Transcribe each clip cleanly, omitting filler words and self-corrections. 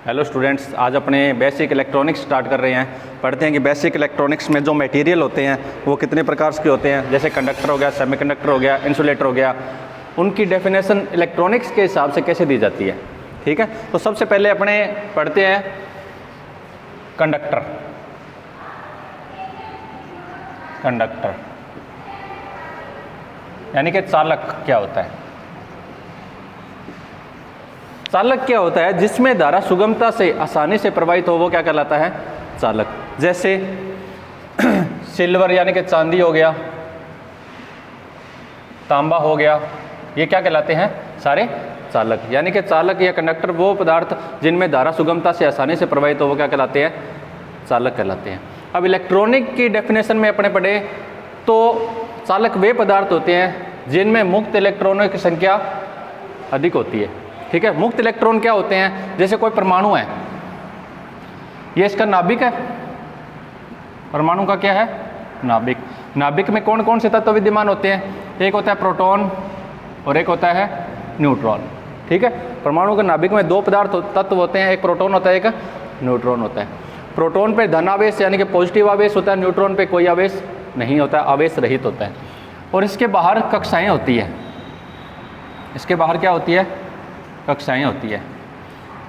Hello students, आज अपने basic electronics start कर रहे हैं। पढ़ते हैं कि बेसिक इलेक्ट्रॉनिक्स में जो मटेरियल होते हैं वो कितने प्रकार के होते हैं। जैसे कंडक्टर हो गया, सेमीकंडक्टर हो गया, इंसुलेटर हो गया, उनकी डेफिनेशन इलेक्ट्रॉनिक्स के हिसाब से कैसे दी जाती है। ठीक है, तो सबसे पहले अपने पढ़ते हैं कंडक्टर। कंडक्टर यानी कि चालक क्या होता है। चालक क्या होता है? जिसमें धारा सुगमता से आसानी से प्रवाहित हो वो क्या कहलाता है? चालक। जैसे सिल्वर यानी कि चांदी हो गया, तांबा हो गया, ये क्या कहलाते हैं? सारे चालक। यानी कि चालक या कंडक्टर वो पदार्थ जिनमें धारा सुगमता से आसानी से प्रवाहित हो वो क्या कहलाते हैं? चालक कहलाते हैं। अब इलेक्ट्रॉनिक की डेफिनेशन में अपने पढ़े तो चालक वे पदार्थ होते हैं जिनमें मुक्त इलेक्ट्रॉनों की संख्या अधिक होती है। ठीक है, मुक्त इलेक्ट्रॉन क्या होते हैं? जैसे कोई परमाणु है, ये इसका नाभिक है। परमाणु का क्या है? नाभिक। नाभिक में कौन कौन से तत्व विद्यमान होते हैं? एक होता है प्रोटॉन और एक होता है न्यूट्रॉन। ठीक है, परमाणु के नाभिक में दो तत्व होते हैं, एक प्रोटॉन होता है, एक न्यूट्रॉन होता है। प्रोटॉन पे धन आवेश यानी कि पॉजिटिव आवेश होता है, न्यूट्रॉन पे कोई आवेश नहीं होता, आवेश रहित होता है। और इसके बाहर कक्षाएं होती है। इसके बाहर क्या होती है? कक्षाएं होती है।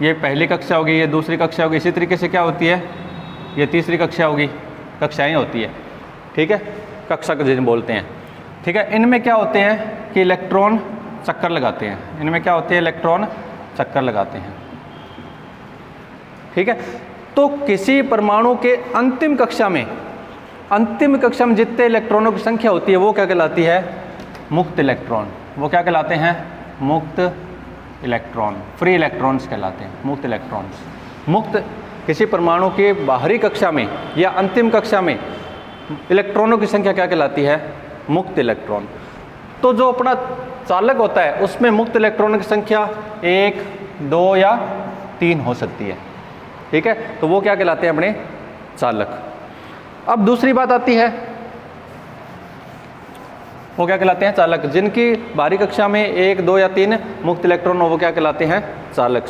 ये पहली कक्षा होगी, ये दूसरी कक्षा होगी, इसी तरीके से क्या होती है? ये तीसरी कक्षा होगी। कक्षाएं होती है। ठीक है, कक्षा को जिन्हें बोलते हैं। ठीक है, इनमें क्या होते हैं कि इलेक्ट्रॉन चक्कर लगाते हैं। इनमें क्या होते हैं? इलेक्ट्रॉन चक्कर लगाते हैं। ठीक है, तो किसी परमाणु के अंतिम कक्षा में जितने इलेक्ट्रॉनों की संख्या होती है वो क्या कहलाती है? मुक्त इलेक्ट्रॉन। वो क्या कहलाते हैं? मुक्त इलेक्ट्रॉन, फ्री इलेक्ट्रॉन्स कहलाते हैं। मुक्त इलेक्ट्रॉन्स। मुक्त किसी परमाणु के बाहरी कक्षा में या अंतिम कक्षा में इलेक्ट्रॉनों की संख्या क्या कहलाती है? मुक्त इलेक्ट्रॉन। तो जो अपना चालक होता है उसमें मुक्त इलेक्ट्रॉनों की संख्या 1, 2 या 3 हो सकती है। ठीक है, तो वो क्या कहलाते हैं? अपने चालक। अब दूसरी बात आती है, वो क्या कहलाते हैं? चालक। जिनकी बाहरी कक्षा में 1, 2 या 3 मुक्त इलेक्ट्रॉन हो वो क्या कहलाते हैं? चालक।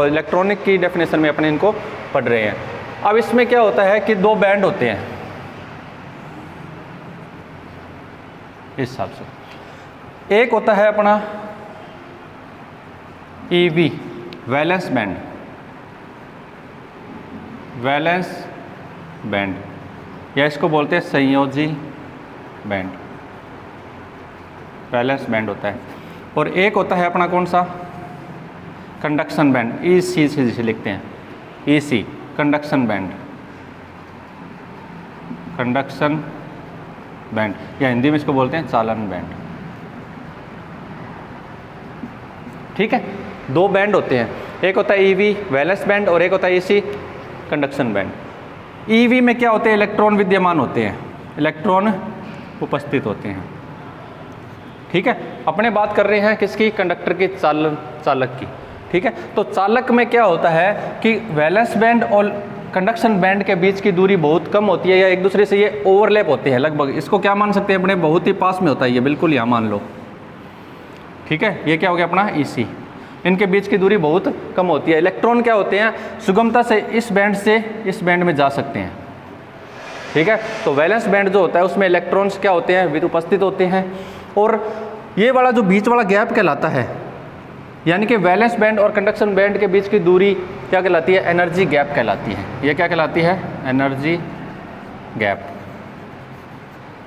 इलेक्ट्रॉनिक की डेफिनेशन में अपने इनको पढ़ रहे हैं। अब इसमें क्या होता है कि दो बैंड होते हैं इस हिसाब से। एक होता है अपना EV, valence band. Valence band या इसको बोलते हैं संयोजी बैंड। वैलेंस बैंड होता है। और एक होता है अपना कौन सा? Conduction band. EC से जिसे लिखते हैं, EC, conduction band. Conduction band या हिंदी में इसको बोलते हैं चालन बैंड। ठीक है, दो बैंड होते हैं, एक होता है EV, वैलेंस बैंड, और एक होता है EC, कंडक्शन बैंड। EV में क्या होते हैं? इलेक्ट्रॉन विद्यमान होते हैं, इलेक्ट्रॉन उपस्थित होते हैं। ठीक है, अपने बात कर रहे हैं किसकी? कंडक्टर की, चालक की। ठीक है, तो चालक में क्या होता है कि वैलेंस बैंड और कंडक्शन बैंड के बीच की दूरी बहुत कम होती है या एक दूसरे से ये ओवरलैप होते हैं लगभग। इसको क्या मान सकते हैं अपने? बहुत ही पास में होता है ये, बिल्कुल यहाँ मान लो। ठीक है, ये क्या हो गया अपना? EC। इनके बीच की दूरी बहुत कम होती है। इलेक्ट्रॉन क्या होते हैं? सुगमता से इस बैंड से इस बैंड में जा सकते हैं। ठीक है, तो वैलेंस बैंड जो होता है उसमें इलेक्ट्रॉन्स क्या होते हैं? उपस्थित होते हैं। और ये वाला जो बीच वाला गैप कहलाता है, यानी कि वैलेंस बैंड और कंडक्शन बैंड के बीच की दूरी क्या कहलाती है? एनर्जी गैप कहलाती है। ये क्या कहलाती है? Energy gap.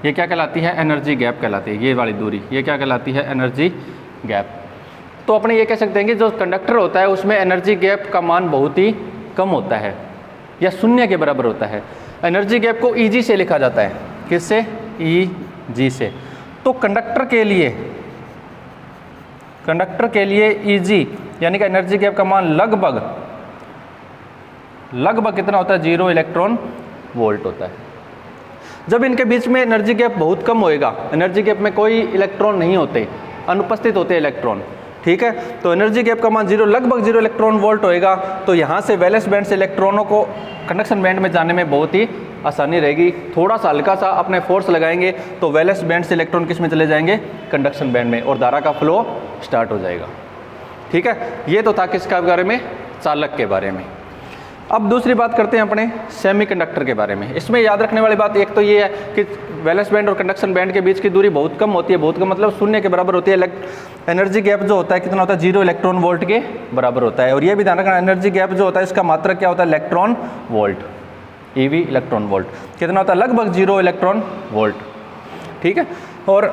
ये क्या कहलाती है? एनर्जी गैप कहलाती है। ये वाली दूरी ये क्या कहलाती है? Energy gap. तो अपने ये कह सकते हैं कि जो कंडक्टर होता है उसमें एनर्जी गैप का मान बहुत ही कम होता है या शून्य के बराबर होता है। एनर्जी गैप को EG से लिखा जाता है। किससे? EG से। तो कंडक्टर के लिए EG यानी कि एनर्जी गैप का मान लगभग कितना होता है? 0 इलेक्ट्रॉन वोल्ट होता है। जब इनके बीच में एनर्जी गैप बहुत कम होएगा, एनर्जी गैप में कोई इलेक्ट्रॉन नहीं होते, अनुपस्थित होते इलेक्ट्रॉन। ठीक है, तो एनर्जी गैप का मान लगभग 0 इलेक्ट्रॉन वोल्ट होएगा। तो यहाँ से वैलेंस बैंड से इलेक्ट्रॉनों को कंडक्शन बैंड में जाने में बहुत ही आसानी रहेगी। थोड़ा सा हल्का सा अपने फोर्स लगाएंगे तो वैलेंस बैंड से इलेक्ट्रॉन किस में चले जाएंगे? कंडक्शन बैंड में, और धारा का फ्लो स्टार्ट हो जाएगा। ठीक है, ये तो था किसका बारे में? चालक के बारे में। अब दूसरी बात करते हैं अपने सेमीकंडक्टर के बारे में। इसमें याद रखने वाली बात एक तो ये है कि वैलेंस बैंड और कंडक्शन बैंड के बीच की दूरी बहुत कम होती है, बहुत कम मतलब शून्य के बराबर होती है। एनर्जी गैप जो होता है कितना होता है, 0 इलेक्ट्रॉन वोल्ट के बराबर होता है। और ये भी ध्यान रखना, एनर्जी गैप जो होता है इसका मात्रक क्या होता है, electron volt, EV electron volt कितना होता है, लगभग 0 इलेक्ट्रॉन वोल्ट। ठीक है। और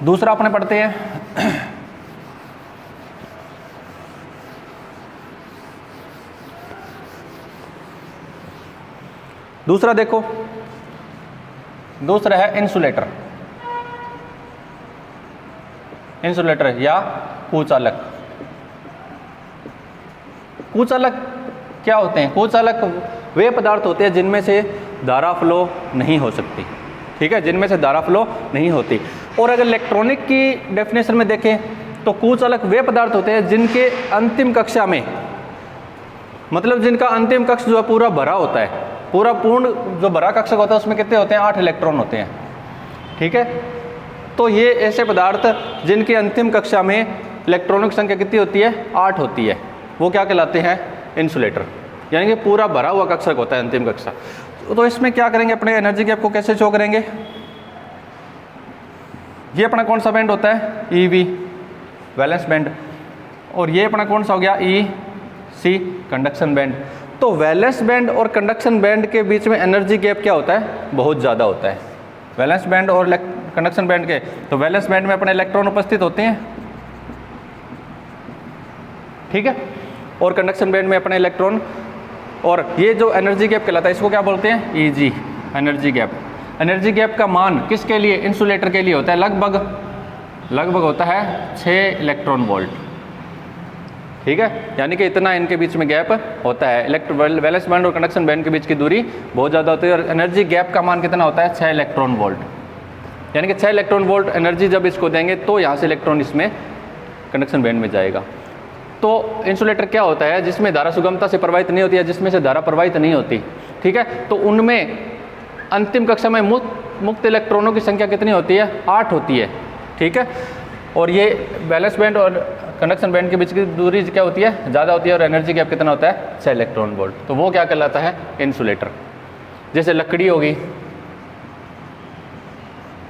दूसरा अपने पढ़ते हैं दूसरा, देखो दूसरा है इंसुलेटर। इंसुलेटर या कुचालक। कुचालक क्या होते हैं, कुचालक वे पदार्थ होते हैं जिनमें से धारा फ्लो नहीं हो सकती। ठीक है, जिनमें से धारा फ्लो नहीं होती। और अगर इलेक्ट्रॉनिक की डेफिनेशन में देखें तो कुचालक वे पदार्थ होते हैं जिनके अंतिम कक्षा में, मतलब जिनका अंतिम कक्ष जो है पूरा भरा होता है, पूरा पूर्ण जो भरा कक्षक होता है उसमें कितने होते हैं, 8 इलेक्ट्रॉन होते हैं। ठीक है, तो ये ऐसे पदार्थ जिनकी अंतिम कक्षा में इलेक्ट्रॉनों की संख्या कितनी होती है, 8 होती है, वो क्या कहलाते हैं, इंसुलेटर। यानी कि पूरा भरा हुआ कक्षक होता है अंतिम कक्षा। तो इसमें क्या करेंगे, अपने एनर्जी गैप को कैसे शो करेंगे। ये अपना कौन सा बैंड होता है, ईवी वैलेंस बैंड। और ये अपना कौन सा हो गया, ईसी कंडक्शन बैंड। तो वैलेंस बैंड और कंडक्शन बैंड के बीच में एनर्जी गैप क्या होता है, बहुत ज़्यादा होता है। वैलेंस बैंड और कंडक्शन बैंड के, तो वैलेंस बैंड में अपने इलेक्ट्रॉन उपस्थित होते हैं, ठीक है, और कंडक्शन बैंड में अपने इलेक्ट्रॉन। और ये जो एनर्जी गैप कहलाता है इसको क्या बोलते हैं, easy energy gap. Energy gap का मान किसके लिए, इंसुलेटर के लिए होता है, लगभग होता है 6 इलेक्ट्रॉन वोल्ट। ठीक है, यानी कि इतना इनके बीच में गैप होता है। वैलेंस बैंड और कंडक्शन बैंड के बीच की दूरी बहुत ज़्यादा होती है। और एनर्जी गैप का मान कितना होता है, 6 इलेक्ट्रॉन वोल्ट। यानी कि 6 इलेक्ट्रॉन वोल्ट एनर्जी जब इसको देंगे तो यहाँ से इलेक्ट्रॉन इसमें कंडक्शन बैंड में जाएगा। तो इंसुलेटर क्या होता है, जिसमें धारा सुगमता से प्रवाहित नहीं होती है, जिसमें से धारा प्रवाहित नहीं होती। ठीक है, तो उनमें अंतिम कक्षा में मुक्त इलेक्ट्रॉनों की संख्या कितनी होती है, 8 होती है। ठीक है, और ये वैलेंस बैंड और कंडक्शन बैंड के बीच की दूरी क्या होती है, ज़्यादा होती है। और एनर्जी गैप कितना होता है, 6 इलेक्ट्रॉन वोल्ट। तो वो क्या कहलाता है, इंसुलेटर। जैसे लकड़ी होगी,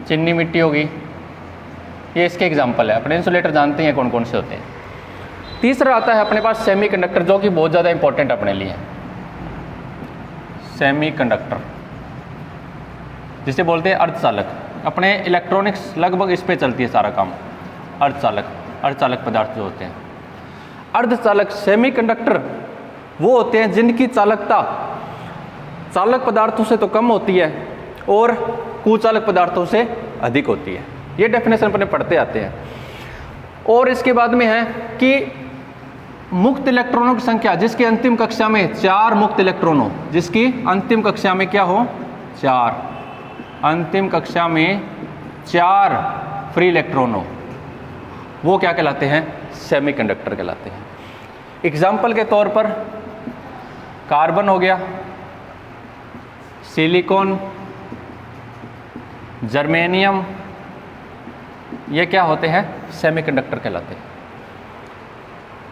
चीनी मिट्टी होगी, ये इसके एग्जाम्पल है। अपने इंसुलेटर जानते हैं कौन कौन से होते हैं। तीसरा आता है अपने पास सेमीकंडक्टर, जो कि बहुत ज़्यादा इंपॉर्टेंट अपने लिए। सेमीकंडक्टर जिसे बोलते हैं अर्धचालक। अपने इलेक्ट्रॉनिक्स लगभग इस पे चलती है सारा काम। अर्धचालक पदार्थ जो होते हैं, अर्धचालक सेमीकंडक्टर वो होते हैं जिनकी चालकता चालक पदार्थों से तो कम होती है और कुचालक पदार्थों से अधिक होती है। ये डेफिनेशन अपने पढ़ते आते हैं। और इसके बाद में है कि मुक्त इलेक्ट्रॉनों की संख्या, जिसकी अंतिम कक्षा में 4 मुक्त इलेक्ट्रॉन हो, जिसकी अंतिम कक्षा में क्या हो, 4, अंतिम कक्षा में 4 फ्री इलेक्ट्रॉन हो, वो क्या कहलाते हैं, सेमीकंडक्टर कहलाते हैं। एग्जाम्पल के तौर पर कार्बन हो गया, सिलिकॉन, जर्मेनियम, ये क्या होते हैं, सेमीकंडक्टर कहलाते हैं।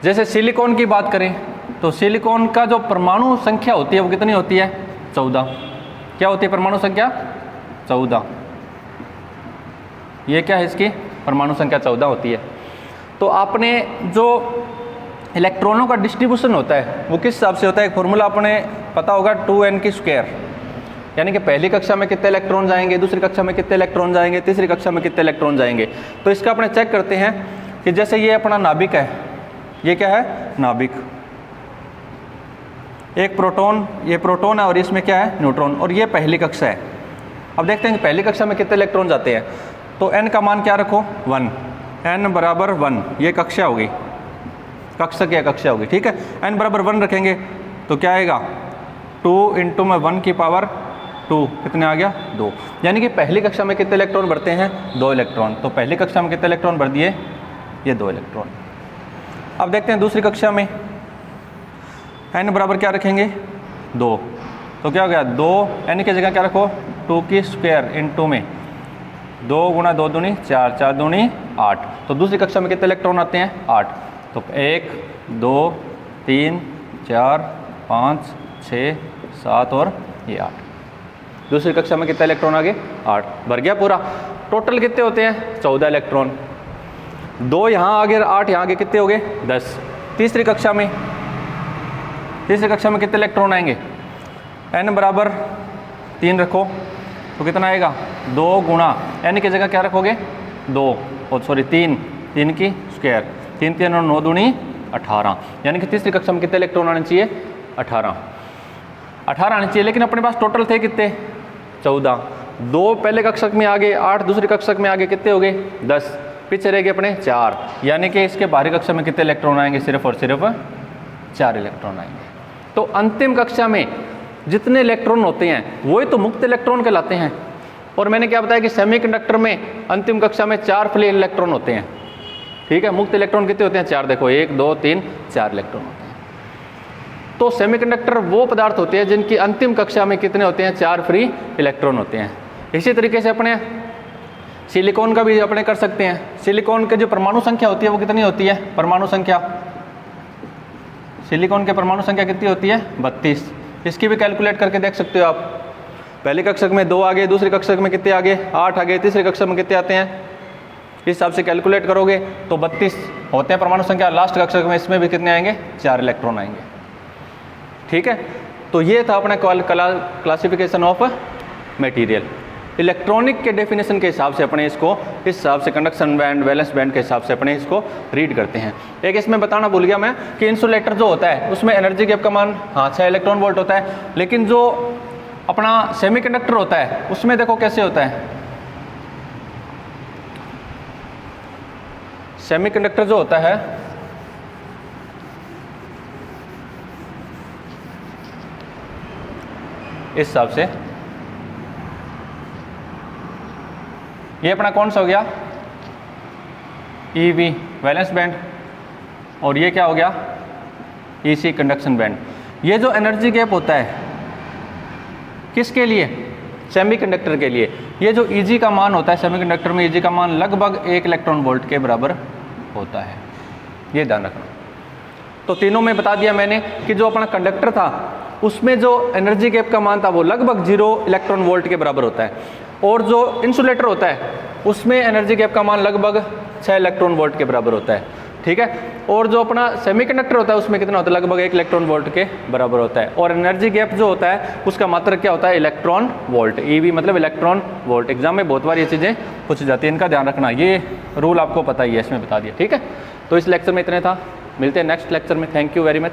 जैसे सिलिकॉन की बात करें तो सिलिकॉन का जो परमाणु संख्या होती है वो कितनी होती है, 14। क्या होती है परमाणु संख्या, 14। ये क्या है, इसकी परमाणु संख्या 14 होती है। तो आपने जो इलेक्ट्रॉनों का डिस्ट्रीब्यूशन होता है वो किस हिसाब से होता है, एक फॉर्मूला आपने पता होगा, 2n²। यानी कि पहली कक्षा में कितने इलेक्ट्रॉन जाएंगे, दूसरी कक्षा में कितने इलेक्ट्रॉन जाएंगे, तीसरी कक्षा में कितने इलेक्ट्रॉन जाएंगे। तो इसका अपने चेक करते हैं कि जैसे ये अपना नाभिक है, ये क्या है, नाभिक, एक प्रोटॉन, ये प्रोटॉन है और इसमें क्या है, न्यूट्रॉन, और ये पहली कक्षा है। अब देखते हैं कि पहली कक्षा में कितने इलेक्ट्रॉन जाते हैं। तो n का मान क्या रखो, 1, n बराबर 1, ये कक्षा होगी, कक्षक या कक्षा होगी। ठीक है, n बराबर 1 रखेंगे तो क्या आएगा, 2 × में 1 की पावर 2, कितने आ गया, 2। यानी कि पहली कक्षा में कितने इलेक्ट्रॉन बढ़ते हैं, 2 इलेक्ट्रॉन। तो पहली कक्षा में कितने इलेक्ट्रॉन भर दिए, ये 2 इलेक्ट्रॉन। अब देखते हैं दूसरी कक्षा में n बराबर क्या रखेंगे, 2। तो क्या हो गया, 2, n की जगह क्या रखो, 2² × में 2 × 2 दूनी 4, 4 दूनी 8। तो दूसरी कक्षा में कितने इलेक्ट्रॉन आते हैं, 8। तो 1, 2, 3 4 5 6 7 और ये 8। दूसरी कक्षा में कितना इलेक्ट्रॉन आ गए? 8। भर गया पूरा। टोटल कितने होते हैं? 14 इलेक्ट्रॉन। 2 यहाँ आ गए, 8 यहाँ आगे, कितने हो गए? 10। तीसरी कक्षा में कितने इलेक्ट्रॉन आएंगे? n बराबर 3 रखो तो कितना आएगा? 2 गुणा n की जगह क्या रखोगे? 2 और सॉरी 3 की स्क्वायर, 3 3 और 9 दूनी 18। यानी कि तीसरी कक्षा में कितने इलेक्ट्रॉन आने चाहिए? 18 आने चाहिए। लेकिन अपने पास टोटल थे कितने? 14। 2 पहले कक्षक में आ गए, 8 दूसरी कक्षक में आ गए, कितने हो गए? 10। पीछे रह गए अपने 4। यानी कि इसके बाहरी कक्षा में कितने इलेक्ट्रॉन आएंगे? सिर्फ और सिर्फ 4 इलेक्ट्रॉन आएंगे। तो अंतिम कक्षा में जितने इलेक्ट्रॉन होते हैं वही तो मुक्त इलेक्ट्रॉन कहलाते हैं। और मैंने क्या बताया कि सेमीकंडक्टर में अंतिम कक्षा में 4 फ्री इलेक्ट्रॉन होते हैं। ठीक है, मुक्त इलेक्ट्रॉन कितने होते हैं? 4। देखो 1 2 3 4 इलेक्ट्रॉन होते हैं। तो सेमीकंडक्टर वो पदार्थ होते हैं जिनकी अंतिम कक्षा में कितने होते हैं? 4 फ्री इलेक्ट्रॉन होते हैं। इसी तरीके से अपने सिलिकॉन का भी अपने कर सकते हैं। सिलिकॉन की जो परमाणु संख्या होती है वो कितनी होती है? परमाणु संख्या, सिलिकॉन की परमाणु संख्या कितनी होती है? 32। इसकी भी कैलकुलेट करके देख सकते हो आप। पहली कक्षक में 2 आ गए, दूसरी कक्षक में कितने आ गए? 8 आ गए, तीसरी कक्षक में कितने आते हैं? इस हिसाब से कैलकुलेट करोगे तो 32 होते हैं परमाणु संख्या। लास्ट कक्षक में इसमें भी कितने आएंगे? 4 इलेक्ट्रॉन आएंगे। ठीक है, तो ये था अपना क्लासिफिकेशन ऑफ मटेरियल। इलेक्ट्रॉनिक के डेफिनेशन के हिसाब से अपने इसको इस हिसाब से कंडक्शन बैंड, वैलेंस बैंड के हिसाब से अपने इसको रीड करते हैं। एक इसमें बताना भूल गया मैं कि इंसुलेटर जो होता है उसमें एनर्जी गैप का मान 6 इलेक्ट्रॉन वोल्ट होता है। लेकिन जो अपना सेमीकंडक्टर होता है उसमें देखो कैसे होता है। सेमीकंडक्टर जो होता है इस हिसाब से, ये अपना कौन सा हो गया? EV वैलेंस बैंड, और ये क्या हो गया? EC conduction band. ये जो एनर्जी गैप होता है किसके लिए? सेमीकंडक्टर के लिए। ये जो Eg का मान होता है सेमीकंडक्टर में, Eg का मान लगभग 1 इलेक्ट्रॉन वोल्ट के बराबर होता है। ये ध्यान रखना। तो तीनों में बता दिया मैंने कि जो अपना कंडक्टर था उसमें जो एनर्जी गैप का मान था वो लगभग 0 इलेक्ट्रॉन वोल्ट के बराबर होता है, और जो इंसुलेटर होता है उसमें एनर्जी गैप का मान लगभग 6 इलेक्ट्रॉन वोल्ट के बराबर होता है। ठीक है, और जो अपना सेमीकंडक्टर होता है उसमें कितना होता है? लगभग 1 इलेक्ट्रॉन वोल्ट के बराबर होता है। और एनर्जी गैप जो होता है उसका मात्रक क्या होता है? Electron volt. EV मतलब इलेक्ट्रॉन वोल्ट। एग्जाम में बहुत बार ये चीज़ें पूछ जाती हैं, इनका ध्यान रखना। ये रूल आपको पता ही है, इसमें बता दिया। ठीक है, तो इस लेक्चर में इतने था। मिलते हैं नेक्स्ट लेक्चर में। Thank you very much.